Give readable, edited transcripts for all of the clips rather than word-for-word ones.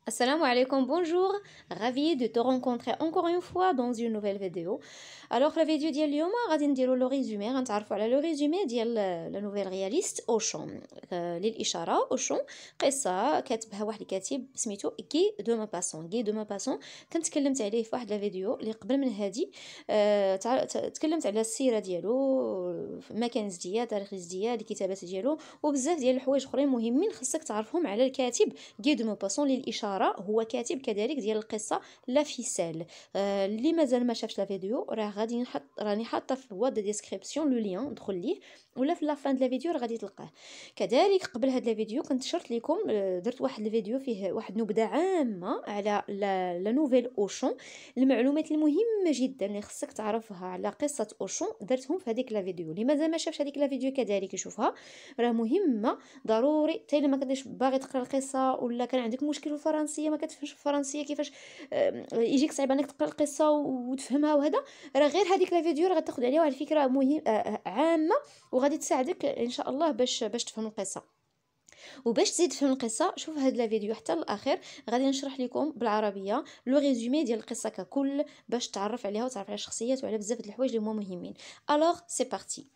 Assalamu alaikum, bonjour, ravi de te rencontrer encore une fois dans une nouvelle vidéo. Alors la vidéo ديال اليوم غادي نديرو لو ريزومي غنتعرفوا على لو ريزومي ديال لا نوفيل رياليست اوشون للاشاره اوشون قصه كاتبها واحد الكاتب سميتو كي دو ما باسون كنت تكلمت عليه في واحد لا فيديو اللي قبل من هذه. تكلمت على السيره ديالو مكان الزديه تاريخ الزديه الكتابات ديالو وبزاف ديال الحوايج اخرين مهمين خصك تعرفهم على الكاتب كي دو ما باسون للاشاره. هو كاتب كذلك ديال القصه لا فيسال. اللي مازال ما شافش لا فيديو راني حاطه في الواد ديسكريبسيون لو لين دخل ليه ولا في لا فان د لا فيديو راه غادي تلقاه. كذلك قبل هاد لا فيديو كنت شرت لكم درت واحد الفيديو فيه واحد نبذه عامه على لا نوفيل اوشون. المعلومات المهمه جدا اللي خصك تعرفها على قصه اوشون درتهم في هذيك لا فيديو. اللي مازال ما شافش هذيك لا فيديو كذلك يشوفها راه مهمه ضروري. حتى الا ما كنتيش باغي تقرا القصه ولا كان عندك مشكل في الفرنسيه ما كتفهمش الفرنسيه كيفاش يجيك صعيب انك تقرا القصه وتفهمها وهذا راه غير هذيك لا فيديو راه غتاخذ عليها واحد الفكره مهم عامه وغادي تساعدك ان شاء الله باش تفهم القصه. وباش تزيد تفهم القصه شوف هاد لا فيديو حتى الاخير غادي نشرح لكم بالعربيه لو ريزومي ديال القصه ككل باش تعرف عليها وتعرف على الشخصيات وعلى بزاف د الحوايج اللي هما مهمين. الوغ سي بارتي.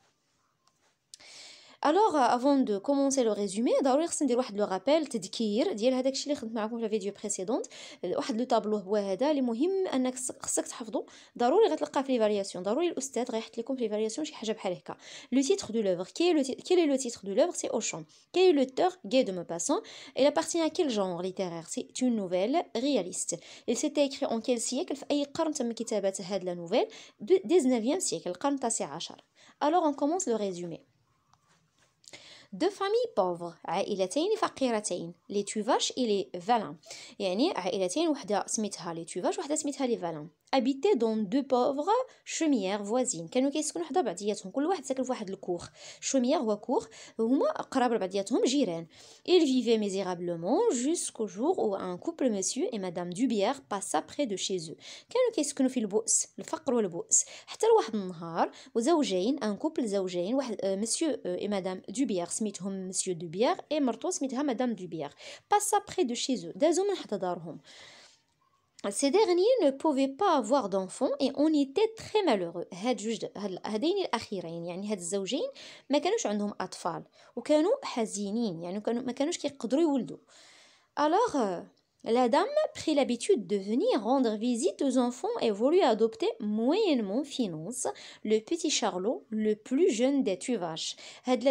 Alors avant de commencer le résumé ضروري خصني ندير واحد لو رابيل تذكير ديال هذاك الشيء اللي خدمت معكم في الفيديو بريسيدونت. واحد لو طابلو هو هذا اللي مهم انك خصك تحفظه ضروري غتلقاه في لي فارياسيون. ضروري الاستاذ غيحط لكم في لي فارياسيون شي حاجه بحال هكا. لو تيتر دو لوفر quel est le titre de l'œuvre c'est Auchan. Quel est l'auteur Guy de Maupassant. Il appartient à quel genre littéraire. C'est une nouvelle réaliste. Il s'était écrit en quel siècle. في اي قرن تم كتابه هاد لا نوفيل 19e siècle القرن التاسع عشر. Alors on commence le résumé. Deux familles pauvres عائلتين فقيرتين les Tuvache et les Valin. يعني عائلتين وحده سميتها les Tuvache وحده سميتها les Valin habitaient dans deux pauvres chaumières voisines. كانوا كيسكنوا حدا بعضياتهم كل واحد ساكن في واحد الكوخ. شوميير هو كوخ هما قراب لبعضياتهم جيران. Ils vivaient misérablement jusqu'au jour où un couple monsieur et madame Dubière passa près de chez eux. كانوا كيسكنوا في البؤس الفقر والبؤس حتى لواحد النهار وزوجين ان كوبل زوجين واحد مسيو اي مدام دوبيير سميتهم مسيو دوبيير اي مرتو سميتها مدام دوبيير باسا بري دو شي زو دازو من حدا دارهم. Ces derniers ne pouvaient pas avoir d'enfants et on était très malheureux. هادين الأخيرين يعني هاد الزوجين ما كانوش عندهم أطفال وكانوا حزينين يعني ما كانوش كيقدروا يولدوا. Alors la dame prit l'habitude de venir rendre visite aux enfants et voulut adopter moyennement finance le petit Charlot, le plus jeune des Tuvache. هاد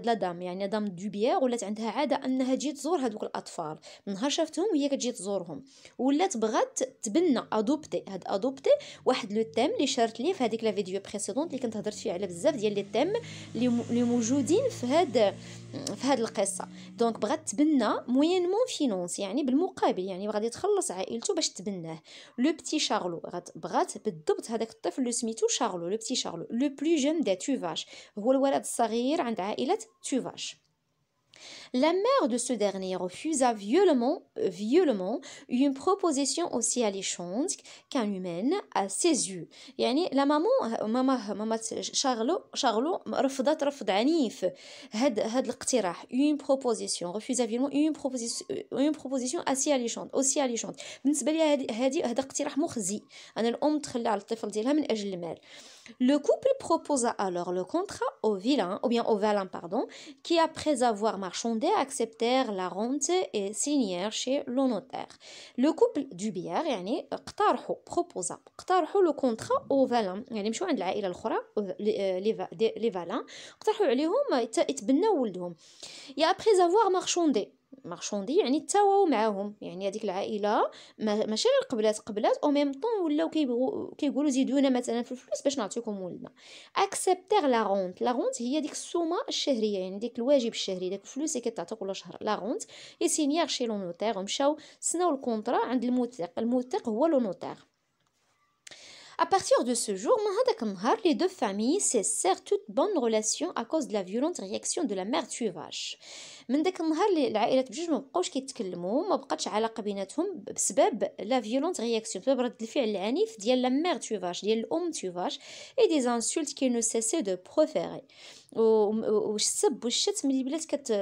لا دام يعني دام دوبيير ولات عندها عاده انها تجي تزور هذوك الاطفال. نهار شافتهم وهي كتجي تزورهم ولات بغات تبنى ادوبتي واحد لو تيم اللي شارت ليه في هذيك لا فيديو بريسيدونت اللي كنت هضرت فيه على بزاف ديال لي تيم اللي موجودين في هاد القصه. دونك بغات تبنى موينمون فينونس يعني بالمقابل يعني غادي تخلص عائلته باش تبناه. لو بتي شارلو بغات بالضبط هذاك الطفل اللي سميتو شارلو لو بتي شارلو لو بلو جون دي توفاش هو الولد الصغير عند عائله توفاش. La mère de ce dernier refusa violemment une proposition aussi alléchante qu'inhumaine à ses yeux. يعني لا ماما شارلو رفضت رفض عنيف هاد الاقتراح. une proposition refusa violemment une proposition aussi alléchante بالنسبه لي هذا اقتراح مخزي. انا الام تخلى على الطفل ديالها من اجل المال. Le couple proposa alors le contrat aux Valin qui après avoir marchandé acceptèrent la rente et signèrent chez le notaire. Le couple Dubière يعني اقترحوا le contrat aux Valin يعني مشوا عند العائلة الأخرى les Valin اقترحوا عليهم يتبنوا ولدهم. et après avoir marchandé يعني تساواو معاهم يعني هذيك العائله ماشي غير قبلات او ميم طون ولاو كيقولوا زيدونا مثلا في الفلوس باش نعطيكم ولدنا. اكسبتير لا رونت هي ديك السومه الشهريه يعني ديك الواجب الشهري داك الفلوس اللي كتعطيك كل شهر لا رونت. اي سينيير شي لو نوتير مشاو سناو الكونطرا عند الموثق هو لو نوتير. À partir de ce jour, les deux familles cessèrent toute bonne relation à cause de la violente réaction de la mère Tuvache. من داك النهار العائلات بجوج ما بقاوش كيتكلموا، ما بقاتش علاقه بيناتهم بسبب لا فيولونت رياكسيون، بسبب رد الفعل العنيف ديال لا مير تشوفاش، ديال الام تشوفاش، اي دي انسولت كي نو سيسي دو بروفيري. والسب والشتم اللي ولات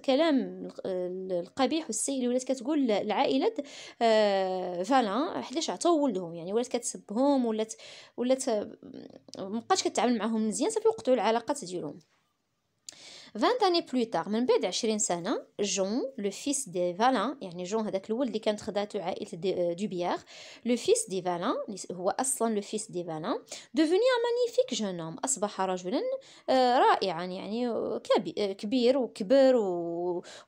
كلام القبيح والسيء اللي ولات كتقول العائلات فالان حداش عطاو ولدهم، يعني ولات كتسبهم، ولات مابقاتش كتعامل معاهم مزيان، صافي وقطعوا العلاقات ديالهم. 20 années plus tard، من بعد 20 سنة، جون لو فيس دي فالان، يعني جون هذاك الولد اللي كانت خداتو عائلة دوبيير، لو فيس دي فالان هو أصلا لو فيس دي فالان، devenu un magnifique jeune homme، أصبح رجلا رائعا، يعني كبير وكبر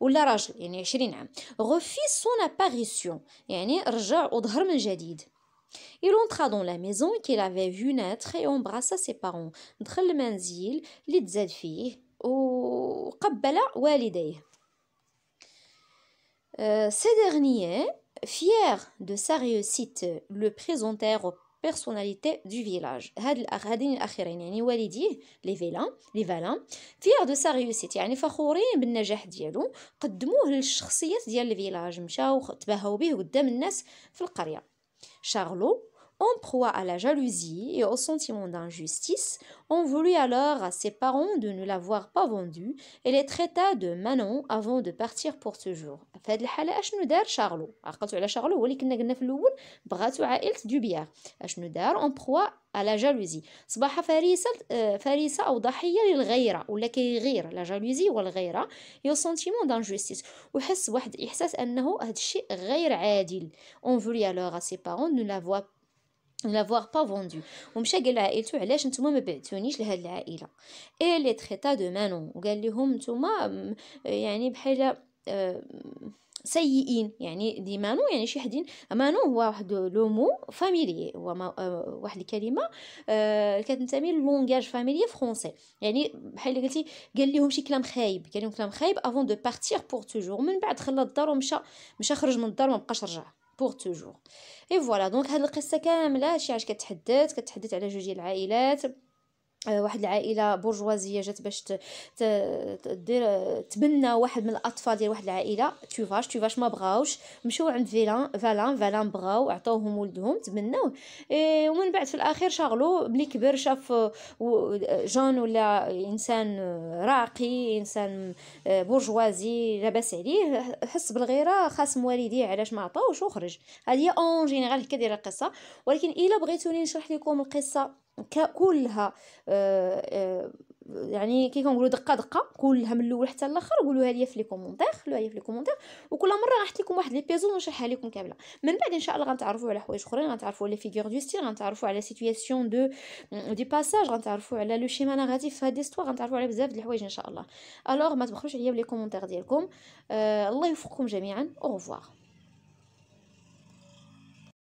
ولا راجل، يعني 20 عام. refit son apparition، يعني رجع وظهر من جديد. Il entra dans la maison qu'il avait vu naître et embrassa ses parents. دخل المنزل اللي تزاد فيه وقبل والديه. Ces derniers, fiers de sa réussite, le présentèrent aux personnalités du village. هادين الأخيرين يعني والديه les valins fiers de sa réussite، يعني فخورين بالنجاح ديالو، قدموه للشخصيات ديال الفيلاج، مشاو تباهوا به قدام الناس في القرية. Charlot, en proie à la jalousie et au sentiment d'injustice, ont voulu alors à ses parents de ne l'avoir pas vendue et les traita de Manon avant de partir pour toujours. في هذه الحالة أشنو دار شارلو؟ عقلتوا على شارلو هو اللي كنا قلنا في الأول بغاتو عائلة دوبيير. أشنو دار؟ en proie à la jalousie، صباح فريسة أو ضحية للغيرة، ولا كيغير لا جالوزي والغيرة هي sentiment d'injustice، وحس واحد الإحساس أنه هذا الشيء غير عادل. on voulu alors à ses parents de ne l'avoir pas vendu، ومشى قال لعائلته علاش نتوما ما بعتونيش لهاد العائله. اي لي تريتا دو مانون، وقال لهم نتوما يعني بحال سيئين، يعني دي مانو يعني شي حدين. مانو هو واحد لو مو فاميلي، هو واحد الكلمه كتنتمي للونغاج فاميلي فرونسي، يعني بحال قلتي قال لهم شي كلام خايب، قال لهم كلام خايب افون دو بارتير بور توجور، من بعد خلى الدار ومشى خرج من الدار ما بقاش رجع بور توجور. اي فوالا دونك هاد القصه كامله شي عاش كتحدث على جوج ديال العائلات. واحد العائله برجوازيه جات باش دير تبنى واحد من الاطفال ديال واحد العائله توفاش ما بغاوش، مشاو عند فالان بغاو عطاوهم ولدهم تبناوه. ومن بعد في الاخير شغلو ملي كبر شاف جون ولا انسان راقي، انسان برجوازي لاباس عليه، حس بالغيره خاصم والديه علاش ما عطاوش وخرج. هذه هي اون جينيرال هكا دايره القصه، ولكن الا بغيتوني نشرح لكم القصه كلها يعني كي كنقولوا دقه كلها من الاول حتى الاخر، قولوها لي في لي كومونتير، خلوها لي في لي كومونتير، وكل مره غنحط لكم واحد ليبيزود ونشرحها لكم كامله. من بعد ان شاء الله غنتعرفوا على حوايج اخرين، غنتعرفوا على فيغور دو ستيل، غنتعرفوا على سيتوياسيون دو باساج، غنتعرفوا على لو شيما ناراتيف في هاد ليستوار، غنتعرفوا على بزاف د الحوايج ان شاء الله. الوغ ما تبخلوش عليا بلي كومونتير ديالكم. الله يوفقكم جميعا. او revoir.